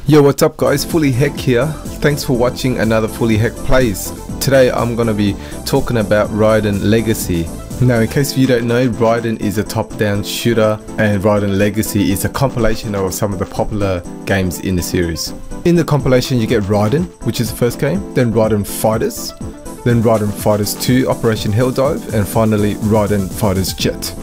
Yo, what's up guys, Fully Heck here. Thanks for watching another Fully Heck Plays. Today I'm going to be talking about Raiden Legacy. Now in case you don't know, Raiden is a top-down shooter and Raiden Legacy is a compilation of some of the popular games in the series. In the compilation you get Raiden, which is the first game, then Raiden Fighters, then Raiden Fighters 2 Operation Helldive, and finally Raiden Fighters Jet.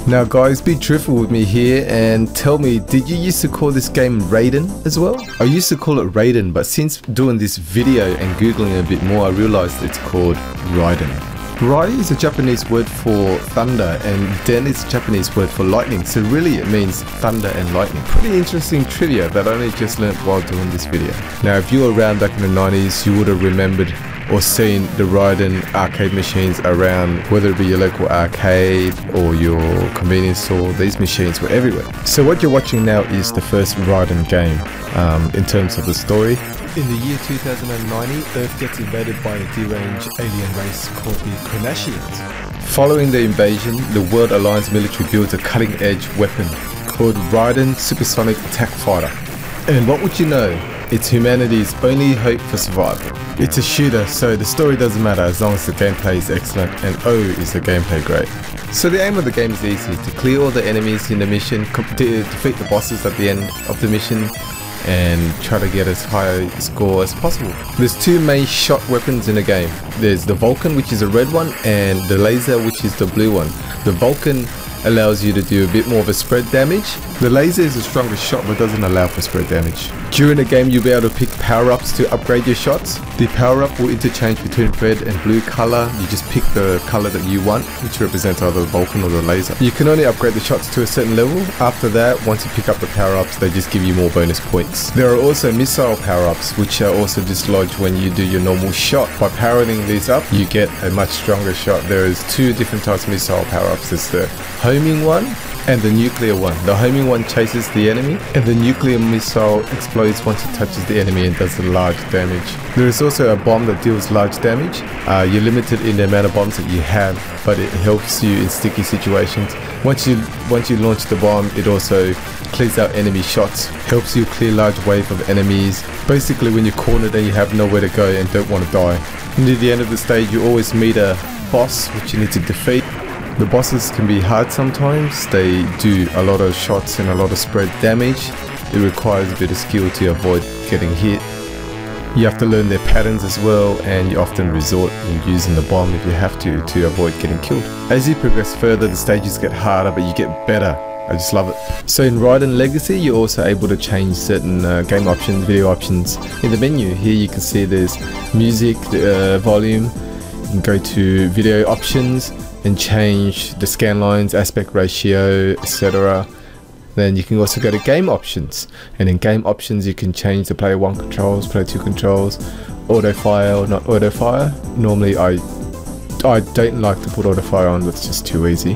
Now guys, be truthful with me here and tell me, did you used to call this game Raiden as well? I used to call it Raiden, but since doing this video and googling a bit more, I realized it's called Raiden. Rai is a Japanese word for thunder and Den is a Japanese word for lightning, so really it means thunder and lightning. Pretty interesting trivia that I only just learnt while doing this video. Now if you were around back in the 90s, you would have remembered or seen the Raiden arcade machines around, whether it be your local arcade or your convenience store. These machines were everywhere. So what you're watching now is the first Raiden game in terms of the story. In the year 2090, Earth gets invaded by a deranged alien race called the Kronashians. Following the invasion, the World Alliance military builds a cutting-edge weapon called Raiden Supersonic Attack Fighter. And what would you know? It's humanity's only hope for survival. It's a shooter, so the story doesn't matter as long as the gameplay is excellent, and oh, is the gameplay great. So the aim of the game is easy: to clear all the enemies in the mission, defeat the bosses at the end of the mission, and try to get as high a score as possible. There's two main shot weapons in the game. There's the Vulcan, which is a red one, and the laser, which is the blue one. The Vulcan allows you to do a bit more of a spread damage. The laser is a stronger shot but doesn't allow for spread damage. During the game you'll be able to pick power-ups to upgrade your shots. The power-up will interchange between red and blue color. You just pick the color that you want, which represents either the Vulcan or the laser. You can only upgrade the shots to a certain level. After that, once you pick up the power-ups, they just give you more bonus points. There are also missile power-ups, which are also dislodged when you do your normal shot. By powering these up, you get a much stronger shot. There is two different types of missile power-ups. There's the homing one and the nuclear one. The homing one chases the enemy, and the nuclear missile explodes once it touches the enemy and does large damage. There is also a bomb that deals large damage. You're limited in the amount of bombs that you have, but it helps you in sticky situations. Once you launch the bomb, it also clears out enemy shots, helps you clear large wave of enemies. Basically when you're cornered and you have nowhere to go and don't want to die. Near the end of the stage you always meet a boss which you need to defeat. The bosses can be hard sometimes. They do a lot of shots and a lot of spread damage. It requires a bit of skill to avoid getting hit. You have to learn their patterns as well, and you often resort in using the bomb if you have to avoid getting killed. As you progress further, the stages get harder, but you get better. I just love it. So in Raiden Legacy, you're also able to change certain game options, video options in the menu. Here you can see there's music, volume. You can go to video options and change the scan lines, aspect ratio, etc. Then you can also go to game options, and in game options you can change the player 1 controls, player 2 controls, auto fire or not auto fire. Normally I don't like to put auto fire on, that's just too easy.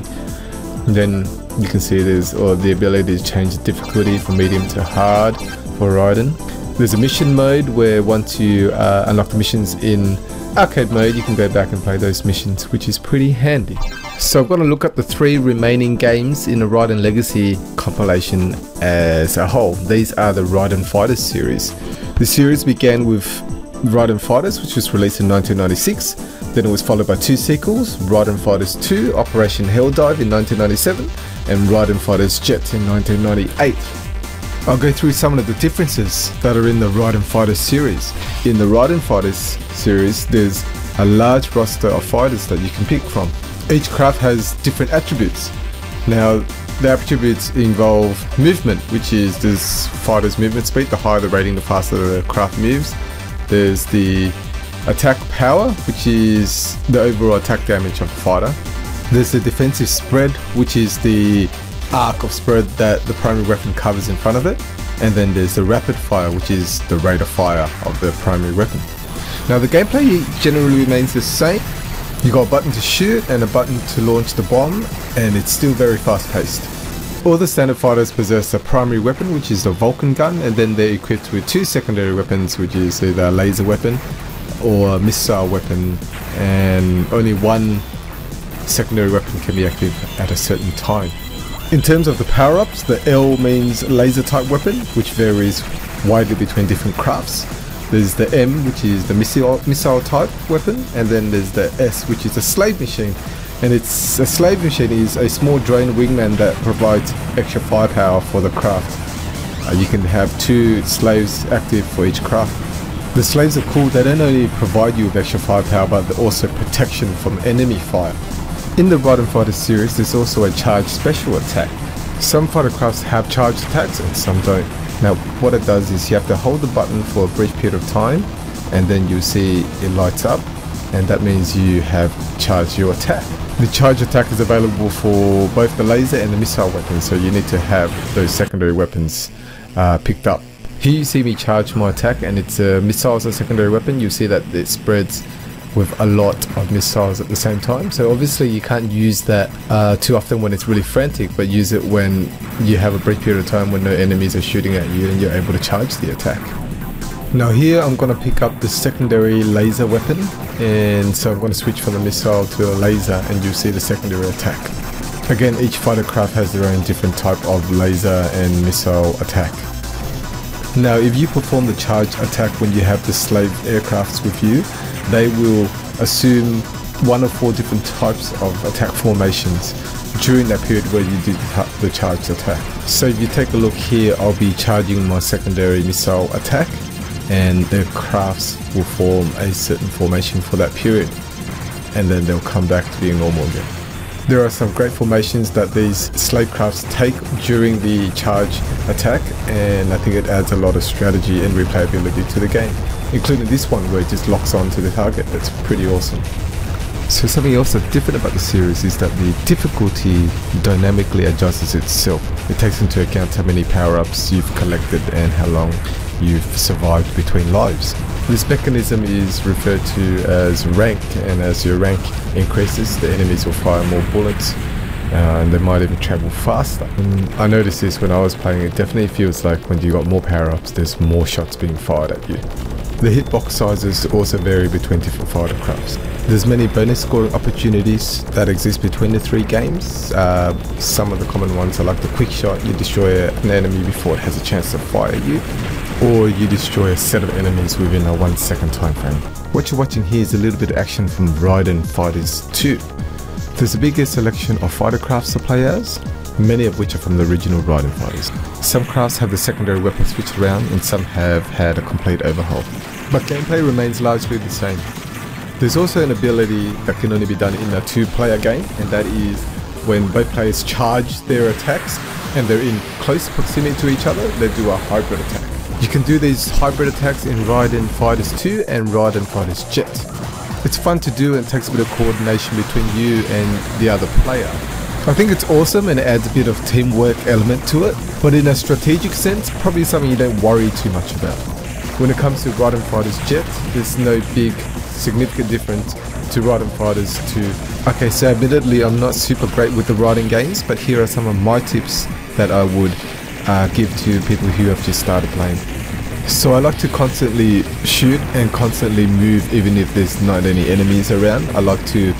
And then you can see there's the ability to change the difficulty from medium to hard for Raiden. There's a mission mode where once you unlock the missions in arcade mode, you can go back and play those missions, which is pretty handy. So I've got to look at the 3 remaining games in the Raiden Legacy compilation as a whole. These are the Raiden Fighters series. The series began with Raiden Fighters, which was released in 1996. Then it was followed by 2 sequels, Raiden Fighters 2 Operation Helldive in 1997 and Raiden Fighters Jet in 1998. I'll go through some of the differences that are in the Raiden Fighters series. In the Raiden Fighters series, there's a large roster of fighters that you can pick from. Each craft has different attributes. Now, the attributes involve movement, which is this fighter's movement speed. The higher the rating, the faster the craft moves. There's the attack power, which is the overall attack damage of the fighter. There's the defensive spread, which is the arc of spread that the primary weapon covers in front of it. And then there's the rapid fire, which is the rate of fire of the primary weapon. Now the gameplay generally remains the same. You got a button to shoot and a button to launch the bomb, and it's still very fast paced. All the standard fighters possess a primary weapon, which is the Vulcan gun, and then they're equipped with 2 secondary weapons, which is either a laser weapon or a missile weapon, and only 1 secondary weapon can be active at a certain time. In terms of the power-ups, the L means laser type weapon, which varies widely between different crafts. There's the M, which is the missile type weapon, and then there's the S, which is a slave machine. And a slave machine is a small drone wingman that provides extra firepower for the craft. You can have 2 slaves active for each craft. The slaves are cool. They don't only provide you with extra firepower, but they're also protection from enemy fire. In the Raiden Fighter series, there's also a charged special attack. Some fighter crafts have charged attacks and some don't. Now what it does is you have to hold the button for a brief period of time, and then you see it lights up, and that means you have charged your attack. The charge attack is available for both the laser and the missile weapons, so you need to have those secondary weapons picked up. Here you see me charge my attack, and it's a missile as a secondary weapon. You see that it spreads with a lot of missiles at the same time, so obviously you can't use that too often when it's really frantic, but use it when you have a brief period of time when no enemies are shooting at you and you're able to charge the attack. Now here I'm going to pick up the secondary laser weapon, and so I'm going to switch from the missile to a laser, and you'll see the secondary attack. Again, each fighter craft has their own different type of laser and missile attack. Now if you perform the charge attack when you have the slave aircrafts with you, they will assume 1 of 4 different types of attack formations during that period where you do the charged attack. So if you take a look here, I'll be charging my secondary missile attack, and the crafts will form a certain formation for that period, and then they'll come back to being normal again. There are some great formations that these slave crafts take during the charge attack, and I think it adds a lot of strategy and replayability to the game, including this one where it just locks on to the target. That's pretty awesome. So something else that's different about the series is that the difficulty dynamically adjusts itself. It takes into account how many power-ups you've collected and how long you've survived between lives. This mechanism is referred to as rank, and as your rank increases, the enemies will fire more bullets, and they might even travel faster. I noticed this when I was playing. It definitely feels like when you got more power-ups, there's more shots being fired at you. The hitbox sizes also vary between different fighter crafts. There's many bonus scoring opportunities that exist between the 3 games. Some of the common ones are like the quick shot. You destroy an enemy before it has a chance to fire at you, or you destroy a set of enemies within a 1 second time frame. What you're watching here is a little bit of action from Raiden Fighters 2. There's a bigger selection of fighter crafts to play as, many of which are from the original Raiden Fighters. Some crafts have the secondary weapons switched around, and some have had a complete overhaul, but gameplay remains largely the same. There's also an ability that can only be done in a 2-player game, and that is when both players charge their attacks and they're in close proximity to each other, they do a hybrid attack. You can do these hybrid attacks in Raiden Fighters 2 and Raiden Fighters Jet. It's fun to do, and it takes a bit of coordination between you and the other player. I think it's awesome, and it adds a bit of teamwork element to it, but in a strategic sense, probably something you don't worry too much about. When it comes to Raiden Fighters Jet, there's no big significant difference to Raiden Fighters 2. Okay, so admittedly I'm not super great with the Raiden games, but here are some of my tips that I would give to people who have just started playing. So I like to constantly shoot and constantly move even if there's not any enemies around. I like to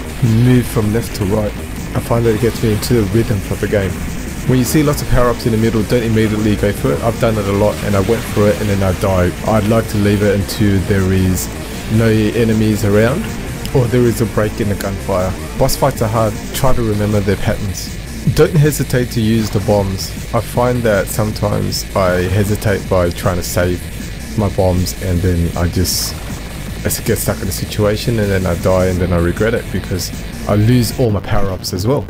move from left to right. I find that it gets me into the rhythm of the game. When you see lots of power-ups in the middle, don't immediately go for it. I've done it a lot and I went for it and then I died. I'd like to leave it until there is no enemies around, or there is a break in the gunfire. Boss fights are hard. Try to remember their patterns. Don't hesitate to use the bombs. I find that sometimes I hesitate by trying to save my bombs, and then I just get stuck in a situation and then I die and then I regret it because I lose all my power-ups as well.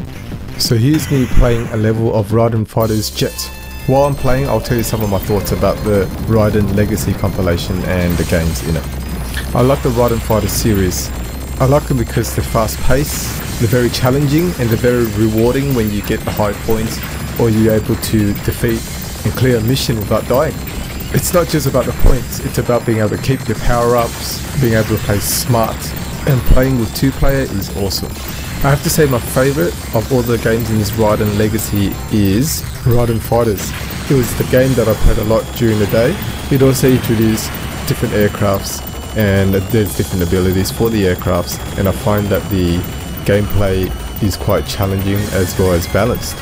So here's me playing a level of Raiden Fighters Jet. While I'm playing, I'll tell you some of my thoughts about the Raiden Legacy compilation and the games in it. I like the Raiden Fighters series. I like them because they're fast-paced, they're very challenging, and they're very rewarding when you get the high points or you're able to defeat and clear a mission without dying. It's not just about the points, it's about being able to keep your power-ups, being able to play smart, and playing with 2-player is awesome. I have to say my favourite of all the games in this Raiden Legacy is Raiden Fighters. It was the game that I played a lot during the day. It also introduced different aircrafts, and there's different abilities for the aircrafts, and I find that the gameplay is quite challenging as well as balanced.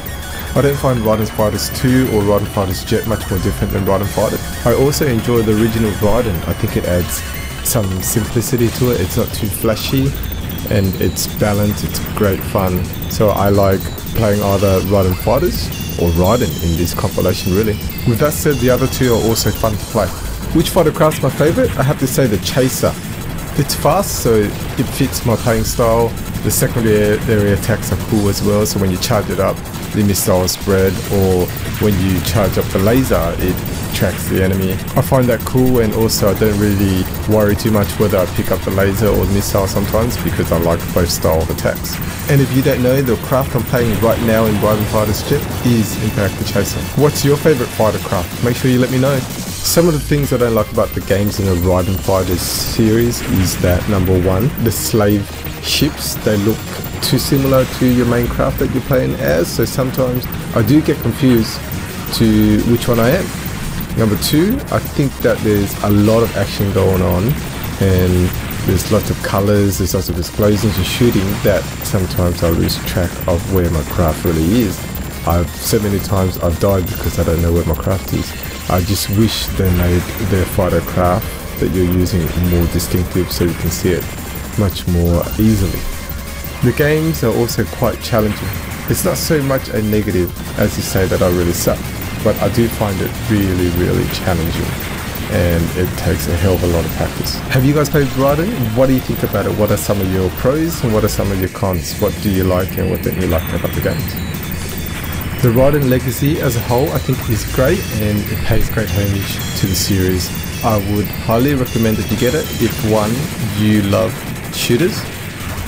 I don't find Raiden Fighters 2 or Raiden Fighters Jet much more different than Raiden Fighter. I also enjoy the original Raiden. I think it adds some simplicity to it. It's not too flashy and it's balanced, it's great fun. So I like playing either Raiden Fighters or Raiden in this compilation really. With that said, the other two are also fun to play. Which fighter craft's my favorite? I have to say the Chaser. It's fast, so it fits my playing style. The secondary attacks are cool as well, so when you charge it up, the missile spread, or when you charge up the laser, it tracks the enemy. I find that cool, and also I don't really worry too much whether I pick up the laser or the missile sometimes, because I like both style of attacks. And if you don't know, the craft I'm playing right now in Raiden Fighters Jet is in fact the Chaser. What's your favorite fighter craft? Make sure you let me know. Some of the things I don't like about the games in the Raiden Fighters series is that, number one, the slave ships, they look too similar to your main craft that you're playing as, so sometimes I do get confused to which one I am. Number two, I think that there's a lot of action going on and there's lots of colors, there's lots of explosions and shooting that sometimes I lose track of where my craft really is. So many times I've died because I don't know where my craft is. I just wish they made their fighter craft that you're using more distinctive so you can see it much more easily. The games are also quite challenging. It's not so much a negative as you say that I really suck, but I do find it really challenging and it takes a hell of a lot of practice. Have you guys played Raiden? What do you think about it? What are some of your pros and what are some of your cons? What do you like and what don't you like about the games? The Raiden Legacy as a whole I think is great and it pays great homage to the series. I would highly recommend that you get it if 1, you love shooters,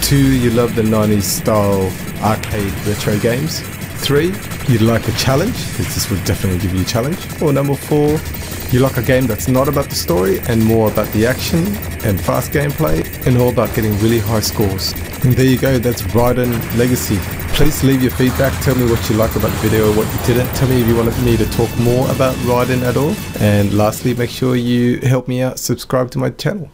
2, you love the 90s style arcade retro games, 3, you'd like a challenge, because this would definitely give you a challenge, or number 4, you like a game that's not about the story and more about the action and fast gameplay and all about getting really high scores. And there you go, that's Raiden Legacy. Please leave your feedback, tell me what you like about the video, what you didn't, tell me if you wanted me to talk more about Raiden at all, and lastly make sure you help me out, subscribe to my channel.